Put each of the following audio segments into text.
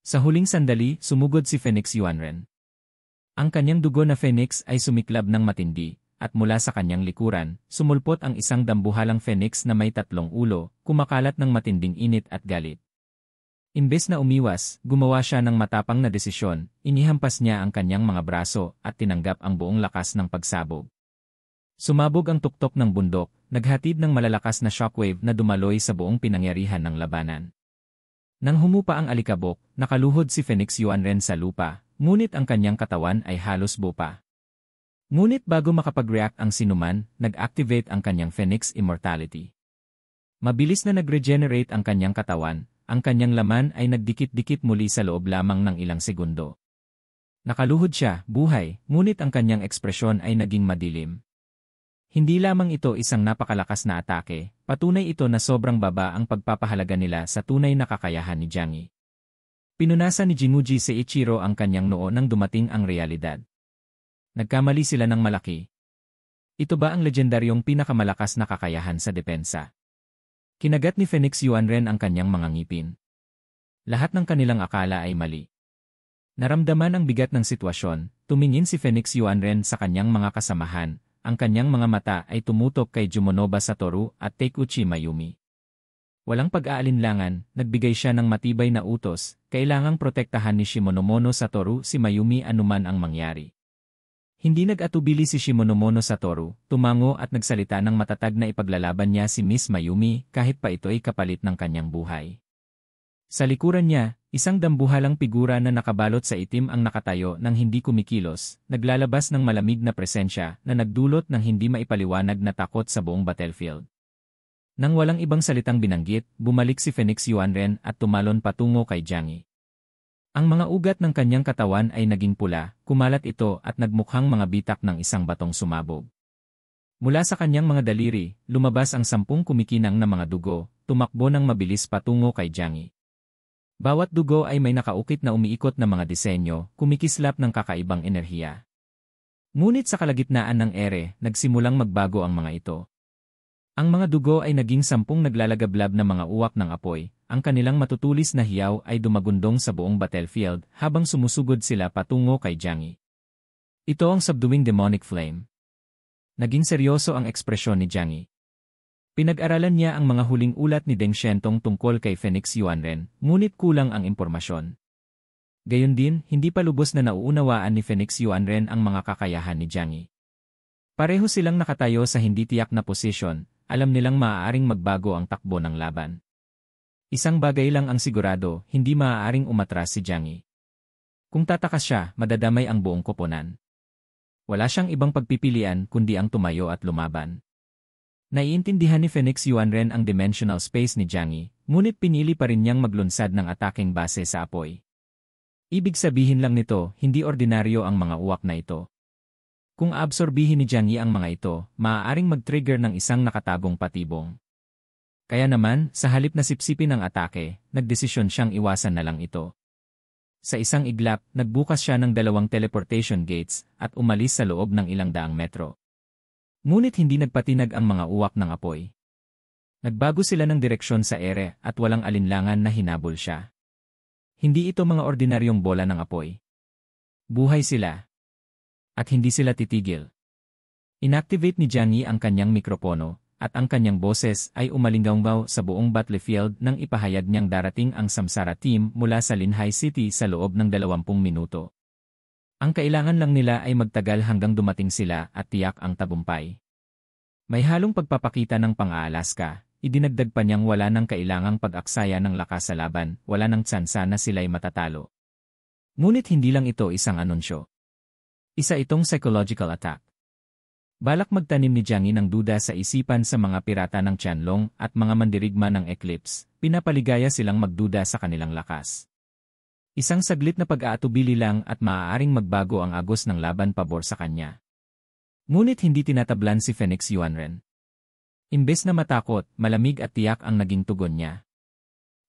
Sa huling sandali, sumugod si Phoenix Yuanren. Ang kanyang dugo na Phoenix ay sumiklab ng matindi, at mula sa kanyang likuran, sumulpot ang isang dambuhalang Phoenix na may 3 ulo, kumakalat ng matinding init at galit. Imbes na umiwas, gumawa siya ng matapang na desisyon, inihampas niya ang kanyang mga braso at tinanggap ang buong lakas ng pagsabog. Sumabog ang tuktok ng bundok, naghatid ng malalakas na shockwave na dumaloy sa buong pinangyarihan ng labanan. Nang humupa ang alikabok, nakaluhod si Phoenix Yuanren sa lupa, ngunit ang kanyang katawan ay halos buo pa. Ngunit bago makapag-react ang sinuman, nag-activate ang kanyang Phoenix Immortality. Mabilis na nag-regenerate ang kanyang katawan, ang kanyang laman ay nagdikit-dikit muli sa loob lamang ng ilang segundo. Nakaluhod siya, buhay, ngunit ang kanyang ekspresyon ay naging madilim. Hindi lamang ito isang napakalakas na atake, patunay ito na sobrang baba ang pagpapahalaga nila sa tunay na kakayahan ni Jiang Yi. Pinunasan ni Jimuji Seiichiro ang kanyang noo nang dumating ang realidad. Nagkamali sila ng malaki. Ito ba ang legendaryong pinakamalakas na kakayahan sa depensa? Kinagat ni Phoenix Yuanren ang kanyang mga ngipin. Lahat ng kanilang akala ay mali. Naramdaman ang bigat ng sitwasyon, tumingin si Phoenix Yuanren sa kanyang mga kasamahan, ang kanyang mga mata ay tumutok kay Jumonoba Satoru at Takuchi Mayumi. Walang pag-aalinlangan, nagbigay siya ng matibay na utos, kailangang protektahan ni Shimonomono Satoru si Mayumi anuman ang mangyari. Hindi nag-atubili si Shimonomono Satoru, tumango at nagsalita ng matatag na ipaglalaban niya si Miss Mayumi kahit pa ito'y kapalit ng kanyang buhay. Sa likuran niya, isang dambuhalang figura na nakabalot sa itim ang nakatayo ng hindi kumikilos, naglalabas ng malamig na presensya na nagdulot ng hindi maipaliwanag na takot sa buong battlefield. Nang walang ibang salitang binanggit, bumalik si Phoenix Yuanren at tumalon patungo kay Jiang Yi. Ang mga ugat ng kanyang katawan ay naging pula, kumalat ito at nagmukhang mga bitak ng isang batong sumabog. Mula sa kanyang mga daliri, lumabas ang 10 kumikinang na mga dugo, tumakbo ng mabilis patungo kay Jiang Yi. Bawat dugo ay may nakaukit na umiikot na mga disenyo, kumikislap ng kakaibang enerhiya. Ngunit sa kalagitnaan ng ere, nagsimulang magbago ang mga ito. Ang mga dugo ay naging 10 naglalagablab na mga uwak ng apoy, ang kanilang matutulis na hiyaw ay dumagundong sa buong battlefield habang sumusugod sila patungo kay Jiang Yi. Ito ang subduing demonic flame. Naging seryoso ang ekspresyon ni Jiang Yi. Pinag-aralan niya ang mga huling ulat ni Deng Xiantong tungkol kay Phoenix Yuanren, ngunit kulang ang impormasyon. Gayundin, hindi pa lubos na nauunawaan ni Phoenix Yuanren ang mga kakayahan ni Jiang Yi. Pareho silang nakatayo sa hindi tiyak na posisyon, alam nilang maaaring magbago ang takbo ng laban. Isang bagay lang ang sigurado, hindi maaaring umatras si Jiang Yi. Kung tatakas siya, madadamay ang buong koponan. Wala siyang ibang pagpipilian kundi ang tumayo at lumaban. Naiintindihan ni Phoenix Yuanren ang dimensional space ni Jiang Yi, ngunit pinili pa rin niyang maglunsad ng ataking base sa apoy. Ibig sabihin lang nito, hindi ordinaryo ang mga uwak na ito. Kung absorbihin ni Jiang Yi ang mga ito, maaaring mag-trigger ng isang nakatagong patibong. Kaya naman, sa halip na sipsipin ang atake, nagdesisyon siyang iwasan na lang ito. Sa isang iglap, nagbukas siya ng 2 teleportation gates at umalis sa loob ng ilang daang metro. Ngunit hindi nagpatinag ang mga uwak ng apoy. Nagbago sila ng direksyon sa ere at walang alinlangan na hinabol siya. Hindi ito mga ordinaryong bola ng apoy. Buhay sila. At hindi sila titigil. Inactivate ni Jiang Yi ang kanyang mikropono, at ang kanyang boses ay umalinggaw sa buong battlefield nang ipahayag niyang darating ang Samsara team mula sa Linhai City sa loob ng 20 minuto. Ang kailangan lang nila ay magtagal hanggang dumating sila at tiyak ang tagumpay. May halong pagpapakita ng pang-Aalaska, idinagdag pa niyang wala nang kailangang pag-aksaya ng lakas sa laban, wala nang tsansa na sila'y matatalo. Ngunit hindi lang ito isang anunsyo. Isa itong psychological attack. Balak magtanim ni Jiang Yi ng duda sa isipan sa mga pirata ng Qianlong at mga mandirigma ng Eclipse, pinapaligaya silang magduda sa kanilang lakas. Isang saglit na pag-aatubili lang at maaaring magbago ang agos ng laban pabor sa kanya. Ngunit hindi tinatablan si Phoenix Yuanren. Imbes na matakot, malamig at tiyak ang naging tugon niya.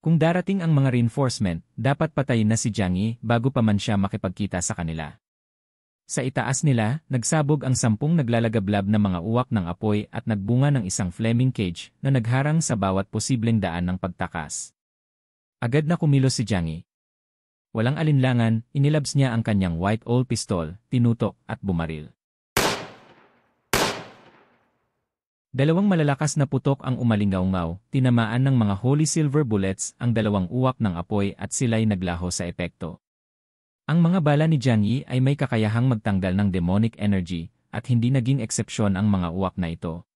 Kung darating ang mga reinforcement, dapat patayin na si Jiang Yi bago pa man siya makipagkita sa kanila. Sa itaas nila, nagsabog ang 10 naglalagablab na mga uwak ng apoy at nagbunga ng isang flaming cage na nagharang sa bawat posibleng daan ng pagtakas. Agad na kumilos si Jiang Yi. Walang alinlangan, inilabs niya ang kanyang white owl pistol, tinutok, at bumaril. Dalawang malalakas na putok ang umalingaw-ngaw, tinamaan ng mga holy silver bullets ang dalawang uwak ng apoy at sila'y naglaho sa epekto. Ang mga bala ni Jiang Yi ay may kakayahang magtanggal ng demonic energy, at hindi naging eksepsyon ang mga uwak na ito.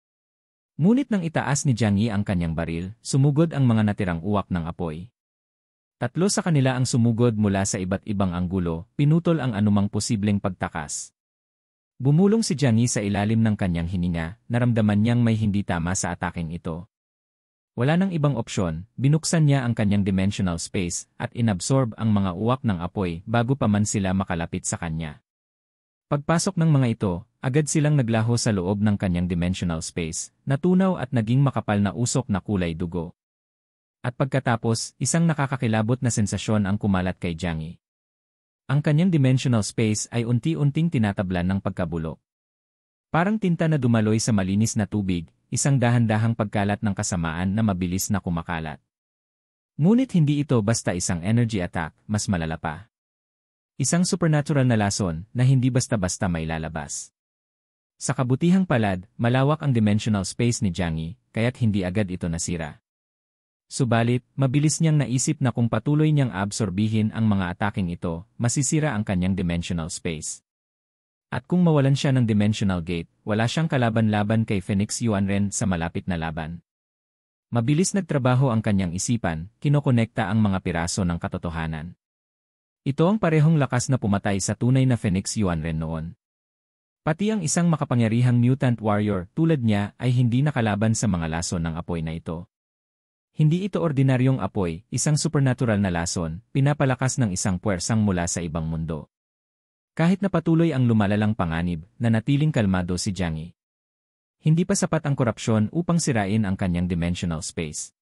Ngunit nang itaas ni Jiang Yi ang kanyang baril, sumugod ang mga natirang uwak ng apoy. Tatlo sa kanila ang sumugod mula sa iba't ibang anggulo, pinutol ang anumang posibleng pagtakas. Bumulong si Jiang Yi sa ilalim ng kanyang hininga, naramdaman niyang may hindi tama sa ataking ito. Wala nang ibang opsyon, binuksan niya ang kanyang dimensional space at inabsorb ang mga uwak ng apoy bago pa man sila makalapit sa kanya. Pagpasok ng mga ito, agad silang naglaho sa loob ng kanyang dimensional space, natunaw at naging makapal na usok na kulay dugo. At pagkatapos, isang nakakakilabot na sensasyon ang kumalat kay Jiang Yi. Ang kanyang dimensional space ay unti-unting tinatablan ng pagkabulok. Parang tinta na dumaloy sa malinis na tubig, isang dahan-dahang pagkalat ng kasamaan na mabilis na kumakalat. Ngunit hindi ito basta isang energy attack, mas malala pa. Isang supernatural na lason na hindi basta-basta may lalabas. Sa kabutihang palad, malawak ang dimensional space ni Jiang Yi, kaya't hindi agad ito nasira. Subalit, mabilis niyang naisip na kung patuloy niyang absorbihin ang mga ataking ito, masisira ang kanyang dimensional space. At kung mawalan siya ng dimensional gate, wala siyang kalaban-laban kay Phoenix Yuanren sa malapit na laban. Mabilis nagtrabaho ang kanyang isipan, kinokonekta ang mga piraso ng katotohanan. Ito ang parehong lakas na pumatay sa tunay na Phoenix Yuanren noon. Pati ang isang makapangyarihang mutant warrior tulad niya ay hindi nakalaban sa mga lason ng apoy na ito. Hindi ito ordinaryong apoy, isang supernatural na lason, pinapalakas ng isang puwersang mula sa ibang mundo. Kahit na patuloy ang lumalalang panganib, nanatiling kalmado si Jiang Yi. Hindi pa sapat ang korupsyon upang sirain ang kanyang dimensional space.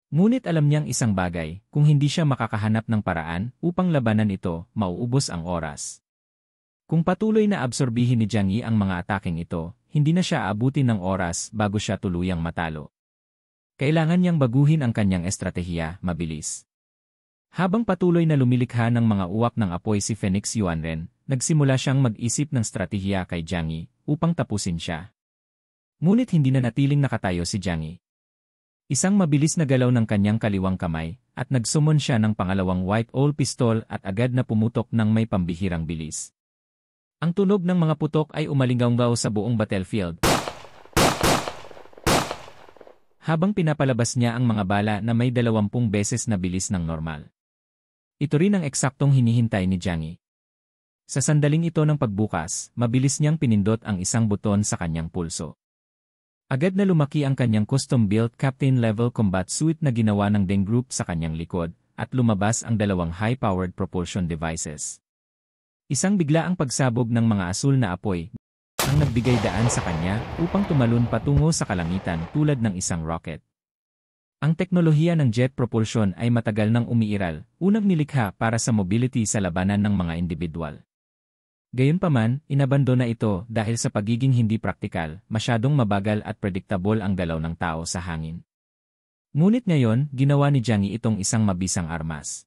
Ngunit alam niyang isang bagay, kung hindi siya makakahanap ng paraan upang labanan ito, mauubos ang oras. Kung patuloy na absorbihin ni Jiang Yi ang mga ataking ito, hindi na siya aabutin ng oras bago siya tuluyang matalo. Kailangan niyang baguhin ang kanyang estratehiya, mabilis. Habang patuloy na lumilikha ng mga uwak ng apoy si Phoenix Yuanren, nagsimula siyang mag-isip ng estratehiya kay Jiang Yi upang tapusin siya. Ngunit hindi na natiling nakatayo si Jiang Yi. Isang mabilis na galaw ng kanyang kaliwang kamay, at nagsumon siya ng pangalawang white owl pistol at agad na pumutok ng may pambihirang bilis. Ang tunog ng mga putok ay umalingaw sa buong battlefield. Habang pinapalabas niya ang mga bala na may 20 beses na bilis ng normal. Ito rin ang eksaktong hinihintay ni Jiang Yi. Sa sandaling ito ng pagbukas, mabilis niyang pinindot ang isang buton sa kanyang pulso. Agad na lumaki ang kanyang custom-built captain-level combat suit na ginawa ng Deng Group sa kanyang likod, at lumabas ang dalawang high-powered propulsion devices. Isang biglaang pagsabog ng mga asul na apoy ang nagbigay daan sa kanya upang tumalon patungo sa kalangitan tulad ng isang rocket. Ang teknolohiya ng jet propulsion ay matagal nang umiiral, unang nilikha para sa mobility sa labanan ng mga individual. Gayunpaman, inabandona ito dahil sa pagiging hindi praktikal, masyadong mabagal at predictable ang galaw ng tao sa hangin. Ngunit ngayon, ginawa ni Jiang Yi itong isang mabisang armas.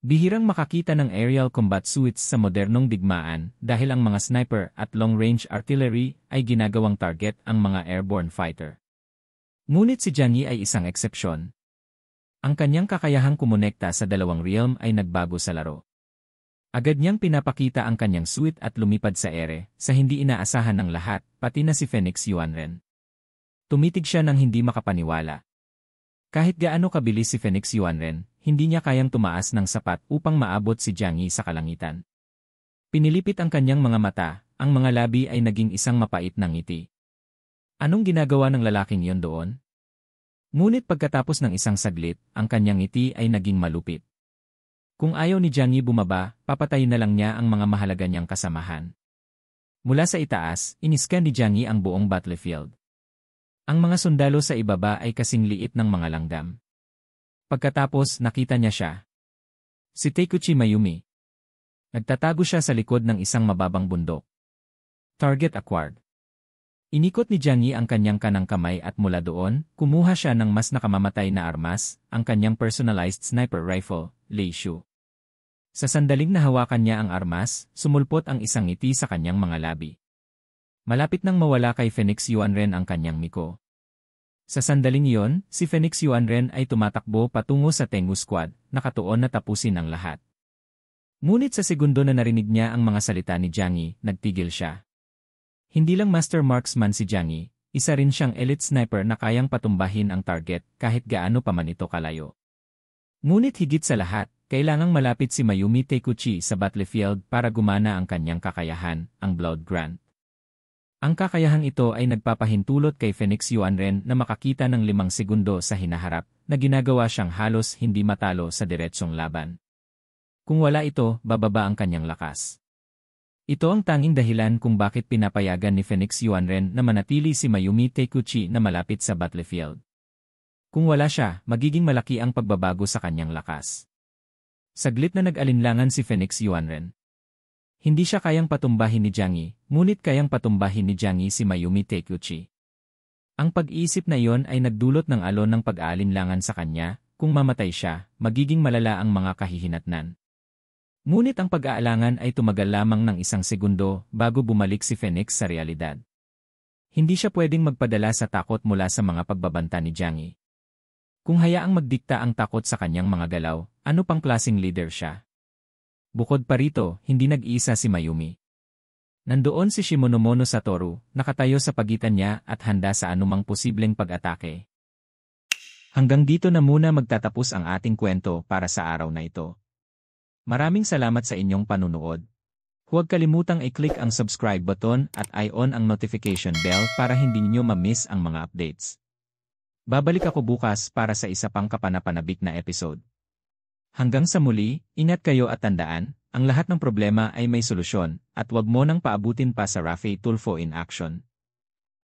Bihirang makakita ng aerial combat suits sa modernong digmaan dahil ang mga sniper at long-range artillery ay ginagawang target ang mga airborne fighter. Ngunit si Jiang Yi ay isang eksepsyon. Ang kanyang kakayahang kumonekta sa dalawang realm ay nagbago sa laro. Agad niyang pinapakita ang kanyang suit at lumipad sa ere, sa hindi inaasahan ng lahat, pati na si Phoenix Yuanren. Tumitig siya ng hindi makapaniwala. Kahit gaano kabilis si Phoenix Yuanren, hindi niya kayang tumaas ng sapat upang maabot si Jiang Yi sa kalangitan. Pinilipit ang kanyang mga mata, ang mga labi ay naging isang mapait na ngiti. Anong ginagawa ng lalaking iyon doon? Ngunit pagkatapos ng isang saglit, ang kanyang ngiti ay naging malupit. Kung ayaw ni Jiang Yi bumaba, papatayin na lang niya ang mga mahalaga niyang kasamahan. Mula sa itaas, iniskan ni Jiang Yi ang buong battlefield. Ang mga sundalo sa ibaba ay kasing liit ng mga langgam. Pagkatapos, nakita niya siya. Si Takuchi Mayumi. Nagtatago siya sa likod ng isang mababang bundok. Target acquired. Inikot ni Jiang Yi ang kanyang kanang kamay at mula doon, kumuha siya ng mas nakamamatay na armas, ang kanyang personalized sniper rifle, Leishu. Sa sandaling nahawakan niya ang armas, sumulpot ang isang ngiti sa kanyang mga labi. Malapit nang mawala kay Phoenix Yuanren ang kanyang miko. Sa sandaling iyon, si Phoenix Yuanren ay tumatakbo patungo sa Tengu Squad, nakatuon na tapusin ang lahat. Ngunit sa segundo na narinig niya ang mga salita ni Jiang Yi, nagtigil siya. Hindi lang master marksman si Jiang Yi, isa rin siyang elite sniper na kayang patumbahin ang target kahit gaano pa man ito kalayo. Ngunit higit sa lahat, kailangang malapit si Mayumi Taikuchi sa battlefield para gumana ang kanyang kakayahan, ang Blood Grant. Ang kakayahang ito ay nagpapahintulot kay Phoenix Yuanren na makakita ng 5 segundo sa hinaharap na ginagawa siyang halos hindi matalo sa diretsong laban. Kung wala ito, bababa ang kanyang lakas. Ito ang tanging dahilan kung bakit pinapayagan ni Phoenix Yuanren na manatili si Mayumi Taikuchi na malapit sa battlefield. Kung wala siya, magiging malaki ang pagbabago sa kanyang lakas. Saglit na nag-alinlangan si Phoenix Yuanren. Hindi siya kayang patumbahin ni Jiang Yi, ngunit kayang patumbahin ni Jiang Yi si Mayumi Taikuchi. Ang pag-iisip na iyon ay nagdulot ng alon ng pag-aalinlangan sa kanya, kung mamatay siya, magiging malala ang mga kahihinatnan. Ngunit ang pag-aalangan ay tumagal lamang ng 1 segundo bago bumalik si Phoenix sa realidad. Hindi siya pwedeng magpadala sa takot mula sa mga pagbabanta ni Jiang Yi. Kung hayaang magdikta ang takot sa kanyang mga galaw, ano pang klaseng leader siya? Bukod pa rito, hindi nag-iisa si Mayumi. Nandoon si Shimonomono Satoru, nakatayo sa pagitan niya at handa sa anumang posibleng pag-atake. Hanggang dito na muna magtatapos ang ating kwento para sa araw na ito. Maraming salamat sa inyong panunood. Huwag kalimutang i-click ang subscribe button at i-on ang notification bell para hindi niyo ma-miss ang mga updates. Babalik ako bukas para sa isa pang kapanapanabik na episode. Hanggang sa muli, ingat kayo at tandaan, ang lahat ng problema ay may solusyon, at wag mo nang paabutin pa sa Rafael Tulfo in action.